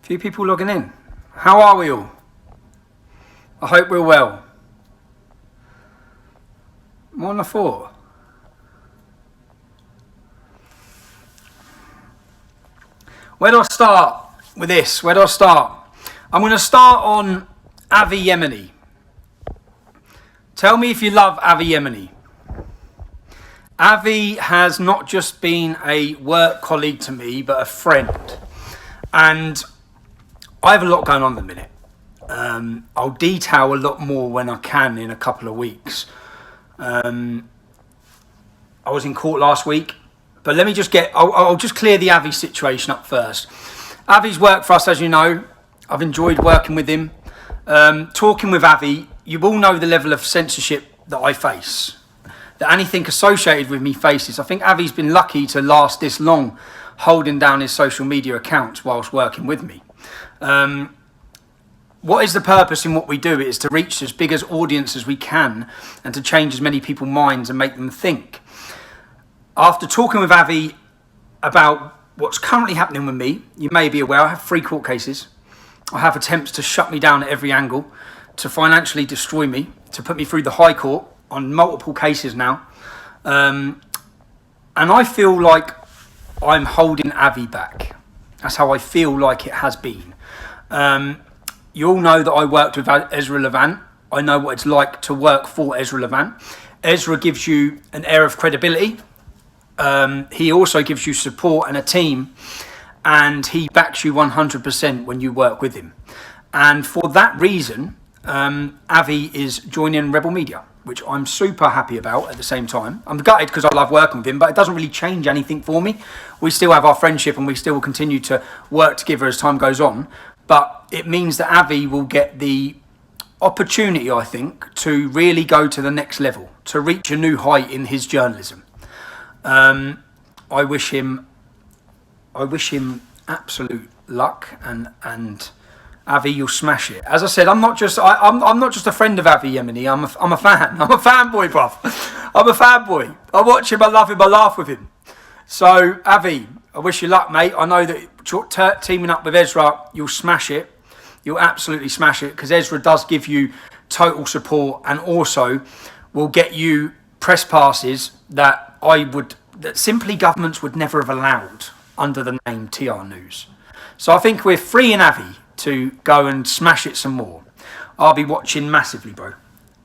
Few people logging in. How are we all? I hope we're well. More than I thought. Where do I start with this? Where do I start? I'm going to start on Avi Yemini. Tell me if you love Avi Yemini. Avi has not just been a work colleague to me, but a friend. And I have a lot going on at the minute. I'll detail a lot more when I can in a couple of weeks. I was in court last week, but let me just I'll just clear the Avi situation up first. Avi's worked for us, as you know. I've enjoyed working with him. Talking with Avi, you all know the level of censorship that I face, that anything associated with me faces. I think Avi's been lucky to last this long holding down his social media accounts whilst working with me. What is the purpose in what we do? It is to reach as big an audience as we can and to change as many people's minds and make them think. After talking with Avi about what's currently happening with me, you may be aware I have 3 court cases. I have attempts to shut me down at every angle, to financially destroy me, to put me through the High Court on multiple cases now. And I feel like I'm holding Avi back. That's how I feel like it has been. You all know that I worked with Ezra Levant. I know what it's like to work for Ezra Levant. Ezra gives you an air of credibility. He also gives you support and a team, and he backs you 100% when you work with him. And for that reason, Avi is joining Rebel Media, which I'm super happy about at the same time. I'm gutted because I love working with him, but it doesn't really change anything for me. We still have our friendship and we still will continue to work together as time goes on. But it means that Avi will get the opportunity, I think, to really go to the next level, to reach a new height in his journalism. I wish him absolute luck, and Avi, you'll smash it. As I said, I'm not just a friend of Avi Yemini. I'm a fan. I'm a fanboy, bruv. I'm a fanboy. I watch him, I love him, I laugh with him. So Avi, I wish you luck, mate. I know that teaming up with Ezra, you'll smash it. You'll absolutely smash it, because Ezra does give you total support and also will get you press passes that simply governments would never have allowed under the name TR News. So I think we're freeing Avi to go and smash it some more. I'll be watching massively, bro.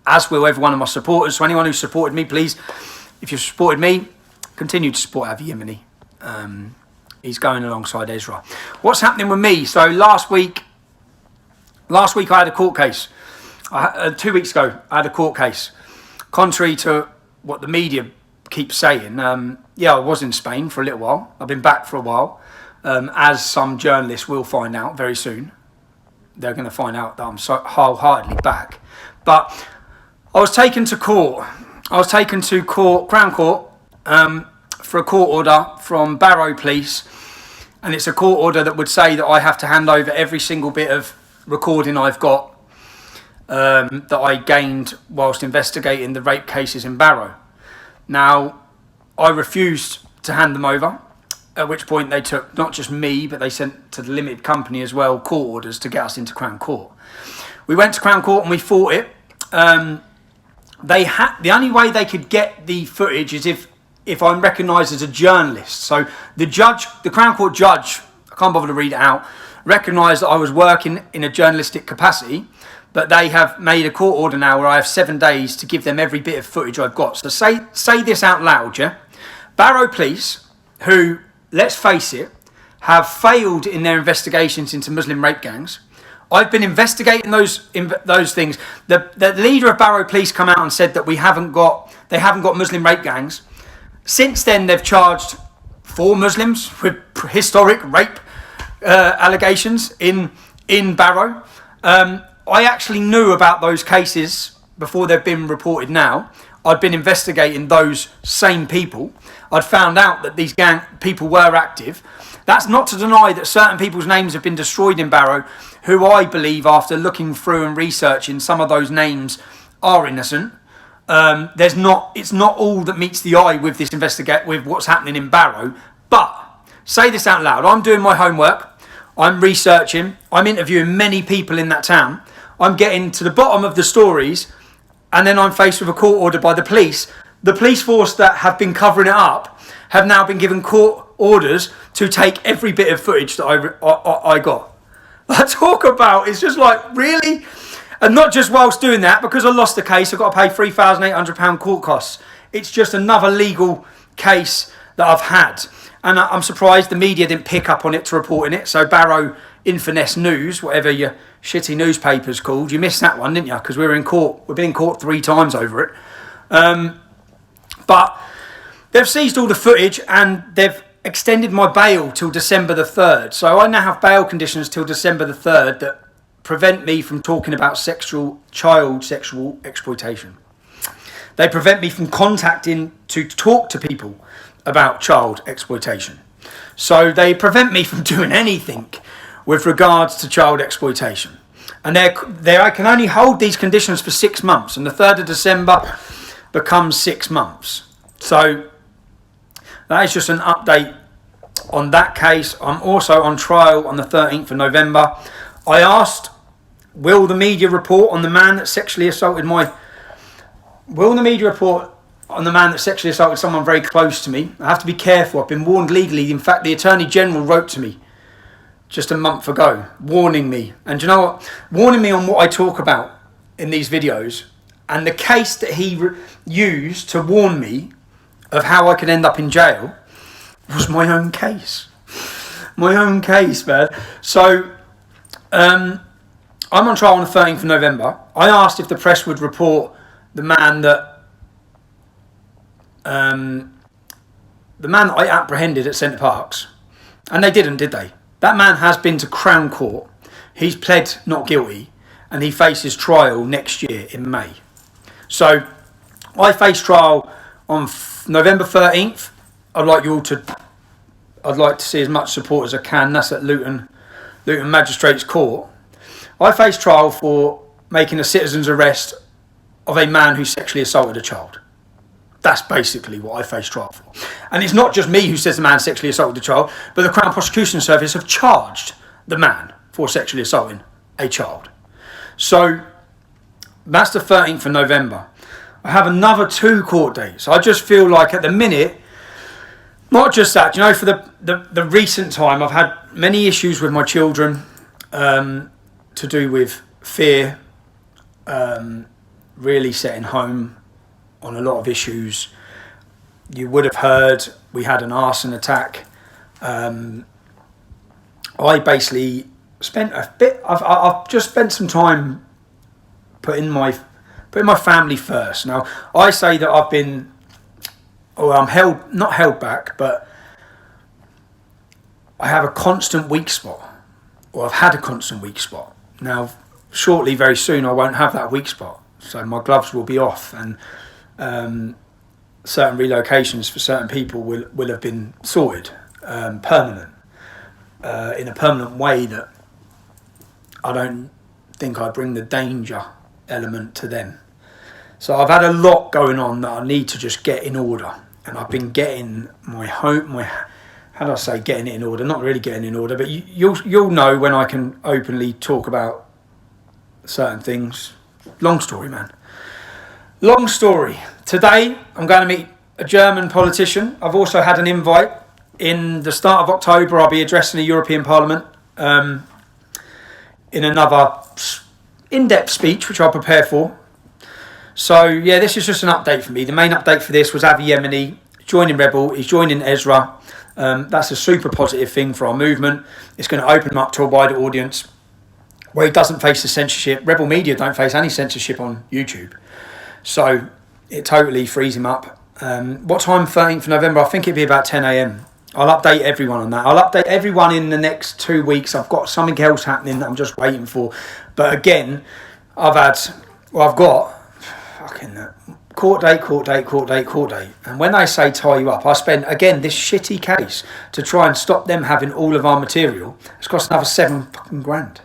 As will every one of my supporters. So anyone who supported me, please, if you've supported me, continue to support Avi Yemini. He's going alongside Ezra. What's happening with me? So last week I had a court case. 2 weeks ago, I had a court case. Contrary to what the media keeps saying, I was in Spain for a little while. I've been back for a while, as some journalists will find out very soon. They're going to find out that I'm so wholeheartedly back. But I was taken to court. Crown Court, for a court order from Barrow Police, and it's a court order that would say that I have to hand over every single bit of recording I've got that I gained whilst investigating the rape cases in Barrow. Now, I refused to hand them over, at which point they took not just me, but they sent to the limited company as well court orders to get us into Crown Court. We went to Crown Court and we fought it. The only way they could get the footage is if I'm recognised as a journalist. So the Crown Court judge, I can't bother to read it out, recognised that I was working in a journalistic capacity, but they have made a court order now where I have 7 days to give them every bit of footage I've got. So say this out loud, yeah? Barrow Police, who, let's face it, have failed in their investigations into Muslim rape gangs. I've been investigating those things. The leader of Barrow Police come out and said that they haven't got Muslim rape gangs. Since then, they've charged 4 Muslims with historic rape allegations in Barrow. I actually knew about those cases before they've been reported now. I'd been investigating those same people. I'd found out that these gang people were active. That's not to deny that certain people's names have been destroyed in Barrow, who I believe, after looking through and researching, some of those names are innocent. It's not all that meets the eye with with what's happening in Barrow. But say this out loud. I'm doing my homework. I'm researching, I'm interviewing many people in that town, I'm getting to the bottom of the stories, and then I'm faced with a court order by the police. The police force that have been covering it up have now been given court orders to take every bit of footage that I got. I talk about, it's just like, really? And not just whilst doing that, because I lost the case, I've got to pay £3,800 court costs. It's just another legal case that I've had. And I'm surprised the media didn't pick up on it to reporting it. So Barrow Inverness News, whatever your shitty newspaper's called, you missed that one, didn't you? Because we were in court. We've been in court 3 times over it. But they've seized all the footage and they've extended my bail till December the 3rd. So I now have bail conditions till December the 3rd that prevent me from talking about child sexual exploitation. They prevent me from contacting to talk to people about child exploitation. So they prevent me from doing anything with regards to child exploitation. And I can only hold these conditions for 6 months, and the 3rd of December becomes 6 months. So that is just an update on that case. I'm also on trial on the 13th of November. I asked, will the media report on the man that sexually assaulted someone very close to me? I have to be careful. I've been warned legally. In fact, the Attorney General wrote to me just a month ago, warning me. And do you know what? Warning me on what I talk about in these videos. And the case that he used to warn me of how I could end up in jail was my own case. My own case, man. So, I'm on trial on the 13th of November. I asked if the press would report the man that I apprehended at Centre Parks. And they didn't, did they? That man has been to Crown Court. He's pled not guilty. And he faces trial next year in May. So, I face trial on November 13th. I'd like to see as much support as I can. That's at Luton Magistrates Court. I face trial for making a citizen's arrest of a man who sexually assaulted a child. That's basically what I face trial for. And it's not just me who says the man sexually assaulted a child, but the Crown Prosecution Service have charged the man for sexually assaulting a child. So that's the 13th of November. I have another 2 court dates. I just feel like at the minute, not just that, you know, for the recent time, I've had many issues with my children to do with fear, really setting home on a lot of issues. You would have heard we had an arson attack. I basically spent I've just spent some time putting my family first. Now, I say that I'm not held back, but I have a constant weak spot, or I've had a constant weak spot. Now, shortly, very soon, I won't have that weak spot. So my gloves will be off, and certain relocations for certain people will have been sorted, permanent, in a permanent way that I don't think I bring the danger element to them. So I've had a lot going on that I need to just get in order, and I've been getting getting it in order, not really getting in order, but you'll know when I can openly talk about certain things. Long story, man. Long story. Today I'm going to meet a German politician. I've also had an invite. In the start of October, I'll be addressing the European Parliament in another in-depth speech, which I'll prepare for. So, yeah, this is just an update for me. The main update for this was Avi Yemeni joining Rebel. He's joining Ezra. That's a super positive thing for our movement. It's going to open him up to a wider audience where he doesn't face the censorship. Rebel Media don't face any censorship on YouTube. So, it totally frees him up. What time? 13th of November? I think it'd be about 10 a.m. I'll update everyone on that. I'll update everyone in the next 2 weeks. I've got something else happening that I'm just waiting for. But again, I've got fucking court date. And when they say tie you up, I spent, again, this shitty case to try and stop them having all of our material. It's cost another $7,000.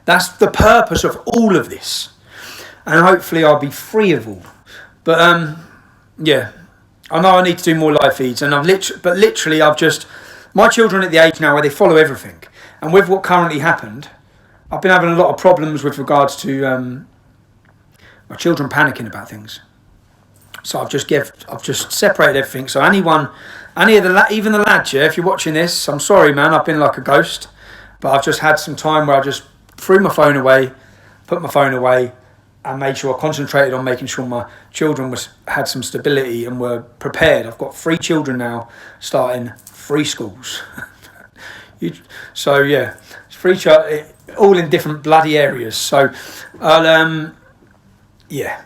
That's the purpose of all of this. And hopefully I'll be free of all. But, yeah. I know I need to do more live feeds, and literally I've just, my children are at the age now where they follow everything, And with what currently happened, I've been having a lot of problems with regards to my children panicking about things. So I've just separated everything. So even the lads, yeah, if you're watching this, I'm sorry, man. I've been like a ghost, but I've just had some time where I just threw my phone away, put my phone away, and made sure I concentrated on making sure my children had some stability and were prepared. I've got 3 children now, starting 3 schools. So yeah, 3 all in different bloody areas. So I'll yeah.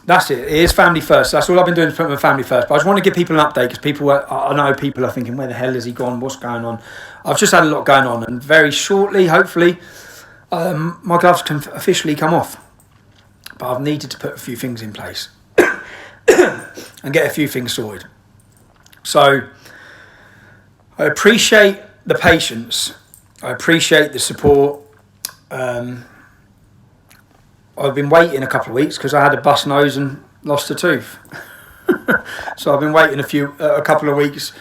That's it. It is family first. That's all I've been doing, is put my family first. But I just want to give people an update, because I know people are thinking, where the hell has he gone? What's going on? I've just had a lot going on, and very shortly, hopefully, my gloves can officially come off. But I've needed to put a few things in place and get a few things sorted. So I appreciate the patience. I appreciate the support. I've been waiting a couple of weeks because I had a bust nose and lost a tooth. So I've been waiting a couple of weeks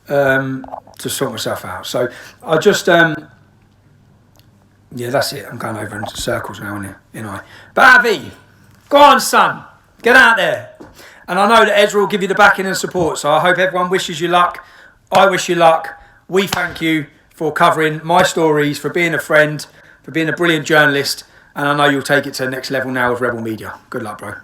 to sort myself out. So I just, yeah, that's it. I'm going over in circles now, you know. But Avi, go on, son. Get out there. And I know that Ezra will give you the backing and support. So I hope everyone wishes you luck. I wish you luck. We thank you for covering my stories, for being a friend, for being a brilliant journalist. And I know you'll take it to the next level now with Rebel Media. Good luck, bro.